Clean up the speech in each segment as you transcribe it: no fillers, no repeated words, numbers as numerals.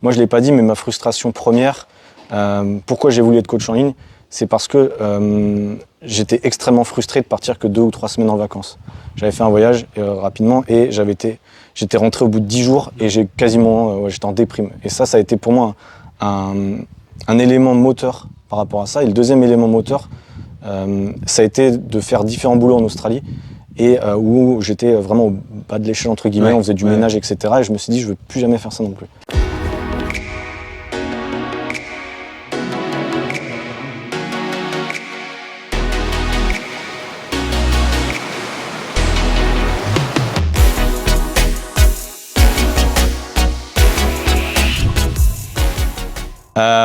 Moi, je ne l'ai pas dit, mais ma frustration première, pourquoi j'ai voulu être coach en ligne, c'est parce que j'étais extrêmement frustré de partir que 2 ou 3 semaines en vacances. J'avais fait un voyage rapidement et j'étais rentré au bout de 10 jours et j'étais en déprime. Et ça a été pour moi un élément moteur par rapport à ça. Et le deuxième élément moteur, ça a été de faire différents boulots en Australie et où j'étais vraiment au bas de l'échelle, entre guillemets, on faisait du ménage, etc. Et je me suis dit, je ne veux plus jamais faire ça non plus.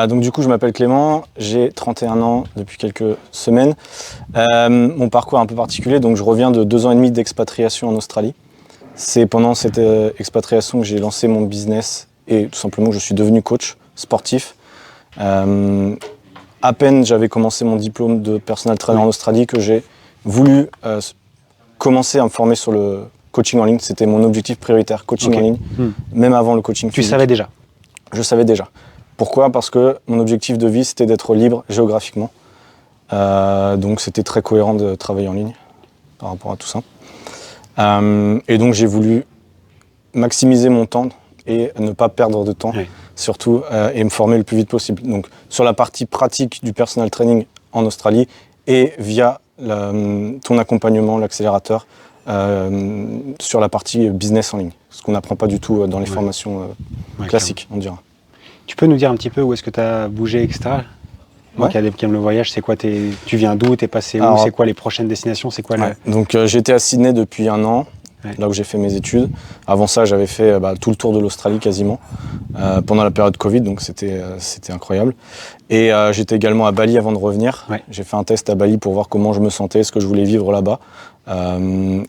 Donc du coup, je m'appelle Clément, j'ai 31 ans depuis quelques semaines. Mon parcours est un peu particulier, donc je reviens de 2 ans et demi d'expatriation en Australie. C'est pendant cette expatriation que j'ai lancé mon business et tout simplement que je suis devenu coach sportif. À peine j'avais commencé mon diplôme de personal trainer en Australie que j'ai voulu commencer à me former sur le coaching en ligne. C'était mon objectif prioritaire, coaching en ligne, même avant le coaching physique. Tu savais déjà? Je savais déjà. Pourquoi ? Parce que mon objectif de vie, c'était d'être libre géographiquement. Donc c'était très cohérent de travailler en ligne par rapport à tout ça. Et donc j'ai voulu maximiser mon temps et ne pas perdre de temps, surtout, et me former le plus vite possible. Donc sur la partie pratique du personal training en Australie et via ton accompagnement, l'accélérateur, sur la partie business en ligne. Ce qu'on n'apprend pas du tout dans les formations classiques, on dira. Tu peux nous dire un petit peu où est-ce que tu as bougé, etc. Moi qui aime le voyage, c'est quoi tu viens d'où, t'es passé où, c'est quoi les prochaines destinations, c'est quoi Donc j'étais à Sydney depuis 1 an, là où j'ai fait mes études. Avant ça, j'avais fait tout le tour de l'Australie quasiment, pendant la période Covid, donc c'était incroyable. Et j'étais également à Bali avant de revenir. J'ai fait un test à Bali pour voir comment je me sentais, ce que je voulais vivre là-bas.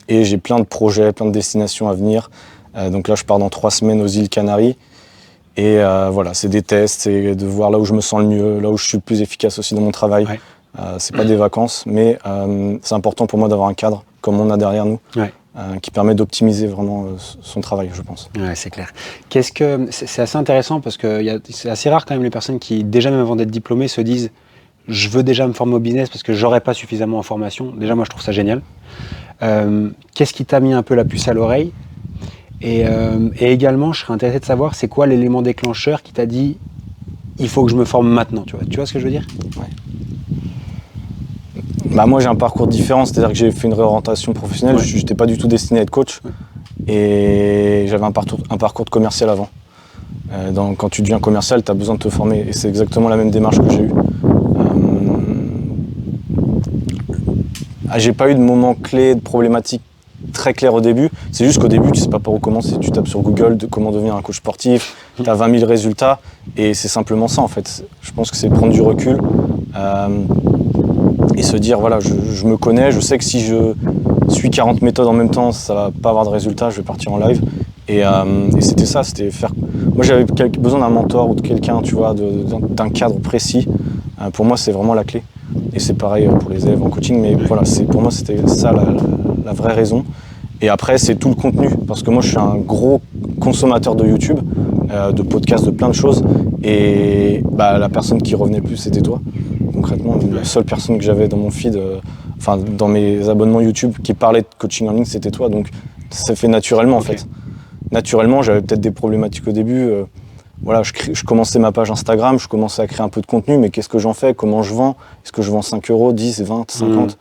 Et j'ai plein de projets, plein de destinations à venir. Donc là, je pars dans 3 semaines aux îles Canaries. Et voilà, c'est des tests, c'est de voir là où je me sens le mieux, là où je suis le plus efficace aussi dans mon travail. C'est pas des vacances, mais c'est important pour moi d'avoir un cadre, comme on a derrière nous, qui permet d'optimiser vraiment son travail, je pense. Ouais, c'est clair. C'est assez intéressant parce que c'est assez rare quand même les personnes qui, déjà même avant d'être diplômées, se disent « je veux déjà me former au business parce que j'aurais pas suffisamment en formation ». Déjà, moi, je trouve ça génial. Qu'est-ce qui t'a mis un peu la puce à l'oreille ? Et également, je serais intéressé de savoir, c'est quoi l'élément déclencheur qui t'a dit « il faut que je me forme maintenant ». Tu vois ce que je veux dire ? Moi, j'ai un parcours différent, c'est-à-dire que j'ai fait une réorientation professionnelle. Je n'étais pas du tout destiné à être coach. Et j'avais un parcours de commercial avant. Quand tu deviens commercial, tu as besoin de te former. Et c'est exactement la même démarche que j'ai eue. J'ai pas eu de moment clé, de problématique très clair au début. C'est juste qu'au début, tu sais pas par où commencer. Tu tapes sur Google comment devenir un coach sportif, tu as 20 000 résultats et c'est simplement ça en fait. Je pense que c'est prendre du recul et se dire voilà, je me connais, je sais que si je suis 40 méthodes en même temps, ça va pas avoir de résultats, je vais partir en live. Et c'était ça, c'était faire... Moi j'avais besoin d'un mentor ou de quelqu'un, tu vois, d'un cadre précis. Pour moi, c'est vraiment la clé. Et c'est pareil pour les élèves en coaching, mais voilà, pour moi, c'était ça la vraie raison. Et après, c'est tout le contenu, parce que moi, je suis un gros consommateur de YouTube, de podcasts, de plein de choses. Et la personne qui revenait le plus, c'était toi. Concrètement, la seule personne que j'avais dans mon feed, dans mes abonnements YouTube qui parlait de coaching en ligne, c'était toi. Donc, ça s'est fait naturellement, en fait. Naturellement, j'avais peut-être des problématiques au début. Voilà, je commençais ma page Instagram, je commençais à créer un peu de contenu, mais qu'est-ce que j'en fais ? Comment je vends ? Est-ce que je vends 5 €, 10, 20, 50 ?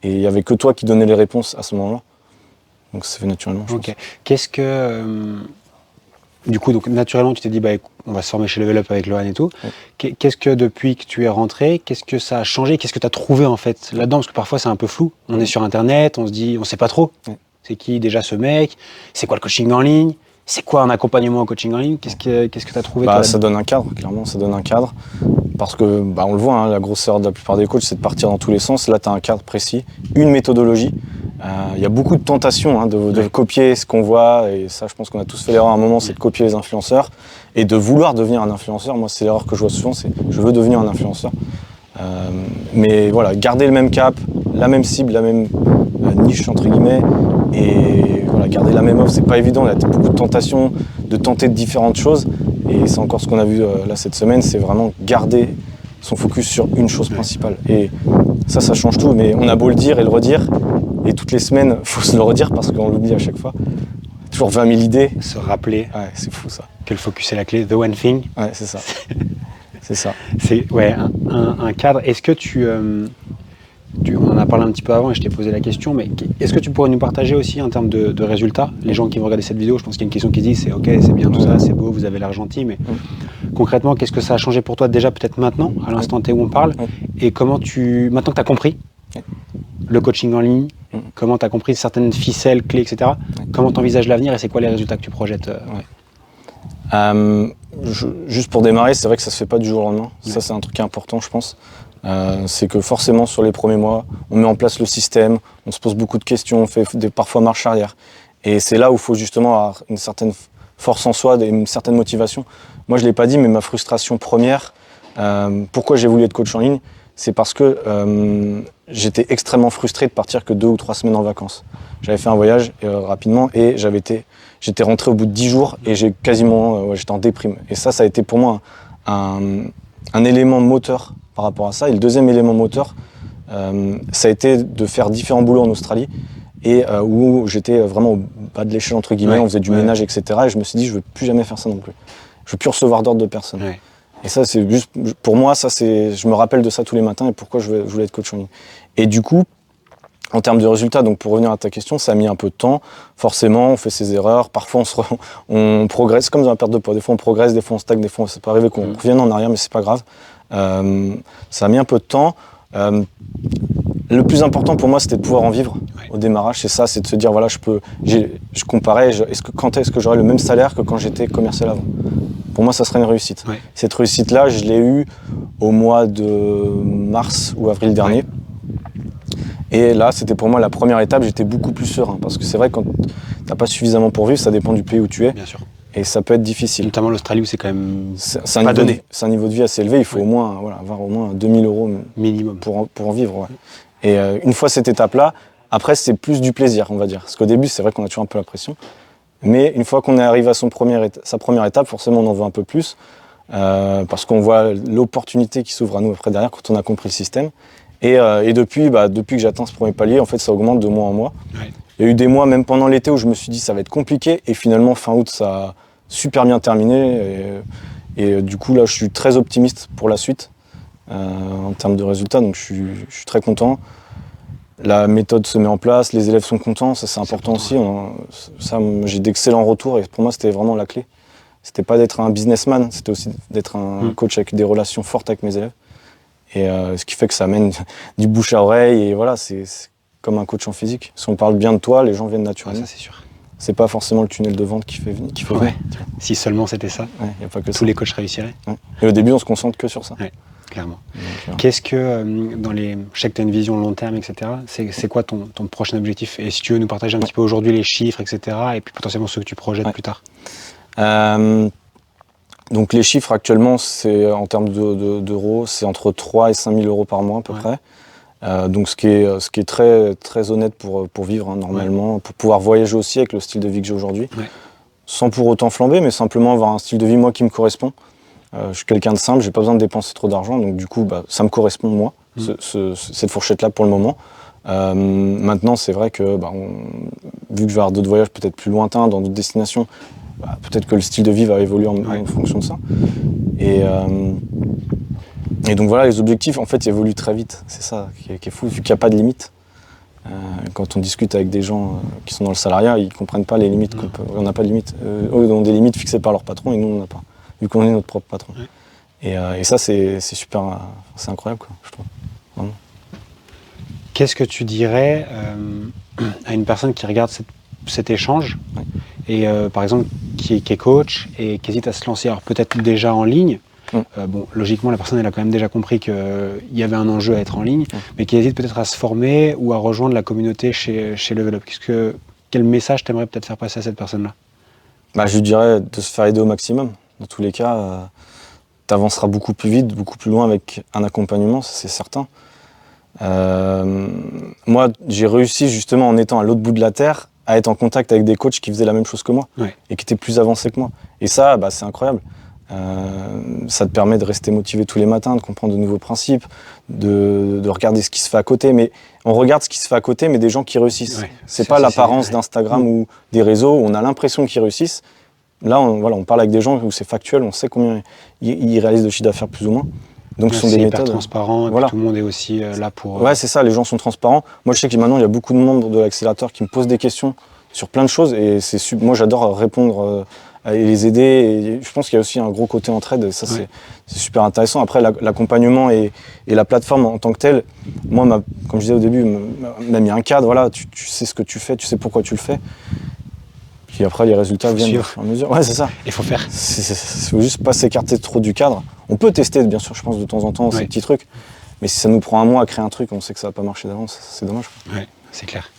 Et il n'y avait que toi qui donnais les réponses à ce moment-là. Donc ça se fait naturellement, je pense. Qu'est-ce que... Du coup, donc, naturellement, tu t'es dit, on va se former chez Level Up avec Lohan et tout. Qu'est-ce que, depuis que tu es rentré, qu'est-ce que ça a changé ? Qu'est-ce que tu as trouvé, en fait, là-dedans ? Parce que parfois, c'est un peu flou. On est sur Internet, on se dit, on ne sait pas trop. C'est qui, déjà, ce mec ? C'est quoi le coaching en ligne ? C'est quoi un accompagnement en coaching en ligne ? Qu'est-ce que tu as trouvé toi, ça donne un cadre, clairement, ça donne un cadre. Parce que, on le voit, la grosse erreur de la plupart des coachs, c'est de partir dans tous les sens. Là, tu as un cadre précis, une méthodologie. Il y a beaucoup de tentations de copier ce qu'on voit. Et ça, je pense qu'on a tous fait l'erreur à un moment, c'est de copier les influenceurs. Et de vouloir devenir un influenceur. Moi, c'est l'erreur que je vois souvent, c'est je veux devenir un influenceur. Mais voilà, garder le même cap, la même cible, la même niche, entre guillemets. Et voilà, garder la même offre, c'est pas évident. Il y a beaucoup de tentations de tenter de différentes choses. Et c'est encore ce qu'on a vu là cette semaine, c'est vraiment garder son focus sur une chose principale. Et ça change tout, mais on a beau le dire et le redire, et toutes les semaines, il faut se le redire parce qu'on l'oublie à chaque fois. Toujours 20 000 idées. Se rappeler c'est fou ça. Que le focus est la clé, the one thing. Ouais, c'est ça. C'est ça. C'est un cadre. Est-ce que on en a parlé un petit peu avant et je t'ai posé la question, mais est-ce que tu pourrais nous partager aussi en termes de résultats? Les gens qui vont regarder cette vidéo, je pense qu'il y a une question qui dit c'est ok, c'est bien tout ça, c'est beau, vous avez l'air gentil, mais concrètement, qu'est-ce que ça a changé pour toi déjà peut-être maintenant, à l'instant T où on parle, et comment maintenant que tu as compris le coaching en ligne, comment tu as compris certaines ficelles, clés, etc., comment tu envisages l'avenir et c'est quoi les résultats que tu projettes Juste pour démarrer, c'est vrai que ça se fait pas du jour au lendemain. Ça, c'est un truc important, je pense. C'est que forcément, sur les premiers mois, on met en place le système, on se pose beaucoup de questions, on fait parfois marche arrière. Et c'est là où il faut justement avoir une certaine force en soi, une certaine motivation. Moi, je ne l'ai pas dit, mais ma frustration première, pourquoi j'ai voulu être coach en ligne, c'est parce que j'étais extrêmement frustré de partir que 2 ou 3 semaines en vacances. J'avais fait un voyage rapidement et j'étais rentré au bout de 10 jours et j'étais en déprime. Et ça a été pour moi un élément moteur par rapport à ça. Et le deuxième élément moteur, ça a été de faire différents boulots en Australie et où j'étais vraiment au bas de l'échelle, entre guillemets, on faisait du ménage, etc. Et je me suis dit, je veux plus jamais faire ça non plus. Je veux plus recevoir d'ordre de personne. Ouais. Et ça, c'est juste, pour moi, je me rappelle de ça tous les matins et pourquoi je voulais être coach en ligne. Et du coup, en termes de résultats, donc pour revenir à ta question, ça a mis un peu de temps. Forcément, on fait ses erreurs. Parfois, on progresse, comme dans la perte de poids. Des fois, on progresse, des fois, on stagne, des fois, ça peut arriver qu'on revienne en arrière, mais c'est pas grave. Ça a mis un peu de temps. Le plus important pour moi, c'était de pouvoir en vivre au démarrage. C'est ça, c'est de se dire, voilà, je comparais, quand est-ce que j'aurais le même salaire que quand j'étais commercial avant? Pour moi, ça serait une réussite. Ouais. Cette réussite-là, je l'ai eue au mois de mars ou avril dernier. Et là, c'était pour moi la première étape, j'étais beaucoup plus serein. Parce que c'est vrai, quand tu n'as pas suffisamment pour vivre, ça dépend du pays où tu es. Bien sûr. Et ça peut être difficile. Notamment l'Australie où c'est quand même c'est un niveau de vie assez élevé, il faut au moins avoir au moins 2 000 € minimum pour en vivre. Ouais. Et une fois cette étape-là, après c'est plus du plaisir, on va dire. Parce qu'au début, c'est vrai qu'on a toujours un peu la pression. Mais une fois qu'on est arrivé à sa première étape, forcément on en veut un peu plus. Parce qu'on voit l'opportunité qui s'ouvre à nous après derrière quand on a compris le système. Et depuis que j'atteins ce premier palier, en fait, ça augmente de mois en mois. Ouais. Il y a eu des mois, même pendant l'été, où je me suis dit ça va être compliqué. Et finalement, fin août, ça a super bien terminé. Et du coup, là, je suis très optimiste pour la suite en termes de résultats. Donc, je suis très content. La méthode se met en place, les élèves sont contents. Ça, c'est important aussi. J'ai d'excellents retours. Et pour moi, c'était vraiment la clé. C'était pas d'être un businessman, c'était aussi d'être un coach avec des relations fortes avec mes élèves. Et ce qui fait que ça amène du bouche à oreille. Et voilà, c'est comme un coach en physique. Si on parle bien de toi, les gens viennent naturellement. Ça, c'est sûr. C'est pas forcément le tunnel de vente qui fait ouais. Si seulement c'était ça, y a pas que tous les coachs réussiraient. Ouais. Et au début, on se concentre que sur ça. Ouais, clairement. Donc, qu'est-ce que, je sais que tu as une vision long terme, etc. C'est quoi ton prochain objectif? Et si tu veux nous partager un petit peu aujourd'hui les chiffres, etc. Et puis potentiellement ceux que tu projettes plus tard. Donc les chiffres actuellement, c'est en termes d'euros, c'est entre 3 et 5 000 € par mois à peu près. Donc ce qui est très, très honnête pour vivre normalement, pour pouvoir voyager aussi avec le style de vie que j'ai aujourd'hui. Sans pour autant flamber, mais simplement avoir un style de vie moi qui me correspond. Je suis quelqu'un de simple, j'ai pas besoin de dépenser trop d'argent, donc du coup ça me correspond moi, cette fourchette-là pour le moment. Maintenant c'est vrai que vu que je vais avoir d'autres voyages peut-être plus lointains, dans d'autres destinations, peut-être que le style de vie va évoluer en fonction de ça. Et donc voilà, les objectifs, en fait, ils évoluent très vite. C'est ça qui est fou, vu qu'il n'y a pas de limite. Quand on discute avec des gens qui sont dans le salariat, ils ne comprennent pas les limites. On n'a pas de limites. Eux ont des limites fixées par leur patron et nous, on n'en a pas, vu qu'on est notre propre patron. Et ça, c'est super, c'est incroyable, quoi, je trouve. Vraiment. Qu'est-ce que tu dirais à une personne qui regarde cet échange et par exemple qui est coach et qui hésite à se lancer, alors peut-être déjà en ligne, logiquement la personne elle a quand même déjà compris qu'il y avait un enjeu à être en ligne, mais qui hésite peut-être à se former ou à rejoindre la communauté chez Level Up. Quel message t'aimerais peut-être faire passer à cette personne-là? Je lui dirais de se faire aider au maximum. Dans tous les cas, tu avanceras beaucoup plus vite, beaucoup plus loin avec un accompagnement, ça, c'est certain. Moi, j'ai réussi justement en étant à l'autre bout de la terre à être en contact avec des coachs qui faisaient la même chose que moi et qui étaient plus avancés que moi. Et ça, c'est incroyable. Ça te permet de rester motivé tous les matins, de comprendre de nouveaux principes, de regarder ce qui se fait à côté. Mais on regarde ce qui se fait à côté, mais des gens qui réussissent. Ouais, c'est pas l'apparence ouais. d'Instagram ou des réseaux où on a l'impression qu'ils réussissent. Là, on parle avec des gens où c'est factuel, on sait combien ils réalisent de chiffre d'affaires plus ou moins. Donc ce sont des hyper méthodes transparent, et puis tout le monde est aussi là pour... Ouais, c'est ça, les gens sont transparents. Moi, je sais que maintenant, il y a beaucoup de membres de l'accélérateur qui me posent des questions sur plein de choses et moi, j'adore répondre et les aider. Et je pense qu'il y a aussi un gros côté entraide et ça, c'est super intéressant. Après, l'accompagnement et la plateforme en tant que telle, moi, comme je disais au début, m'a mis un cadre. Voilà, tu sais ce que tu fais, tu sais pourquoi tu le fais. Puis après, les résultats viennent au fur et à mesure. Ouais, c'est ça. Il faut faire. Il faut juste pas s'écarter trop du cadre. On peut tester, bien sûr, je pense, de temps en temps, ces petits trucs. Mais si ça nous prend un mois à créer un truc, on sait que ça va pas marcher d'avance. C'est dommage. Ouais, c'est clair.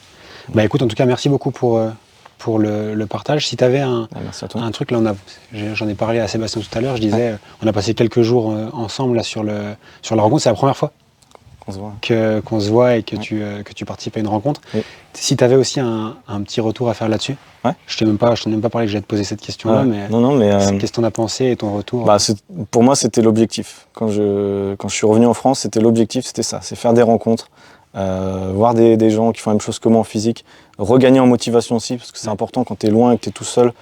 Bah écoute, en tout cas, merci beaucoup pour le partage. Si tu avais un truc, là, j'en ai parlé à Sébastien tout à l'heure, je disais, on a passé quelques jours ensemble là, sur la rencontre, c'est la première fois qu'on se voit et que tu participes à une rencontre. Oui. Si tu avais aussi un petit retour à faire là-dessus, je t'ai même pas parlé que j'allais te poser cette question-là, mais qu'est-ce que t'en as pensé et ton retour? Pour moi, c'était l'objectif. Quand je suis revenu en France, c'était l'objectif, c'était ça, c'est faire des rencontres, voir des gens qui font la même chose que moi en physique, regagner en motivation aussi, parce que c'est important quand tu es loin et que tu es tout seul.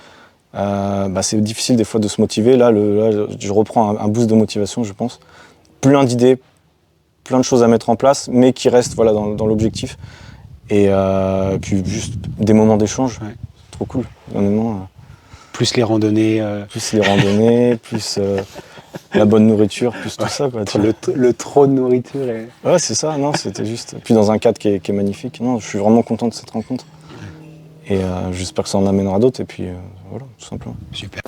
C'est difficile des fois de se motiver. Là, je reprends un boost de motivation, je pense. Plein d'idées, plein de choses à mettre en place, mais qui restent dans l'objectif. Et puis juste des moments d'échange, trop cool, honnêtement. Plus les randonnées. Plus la bonne nourriture, plus tout ça. Quoi, le trop de nourriture. Ouais, c'est ça, non, c'était juste. Puis dans un cadre qui est magnifique. Non, je suis vraiment content de cette rencontre. Et j'espère que ça en amènera d'autres, et puis voilà, tout simplement. Super.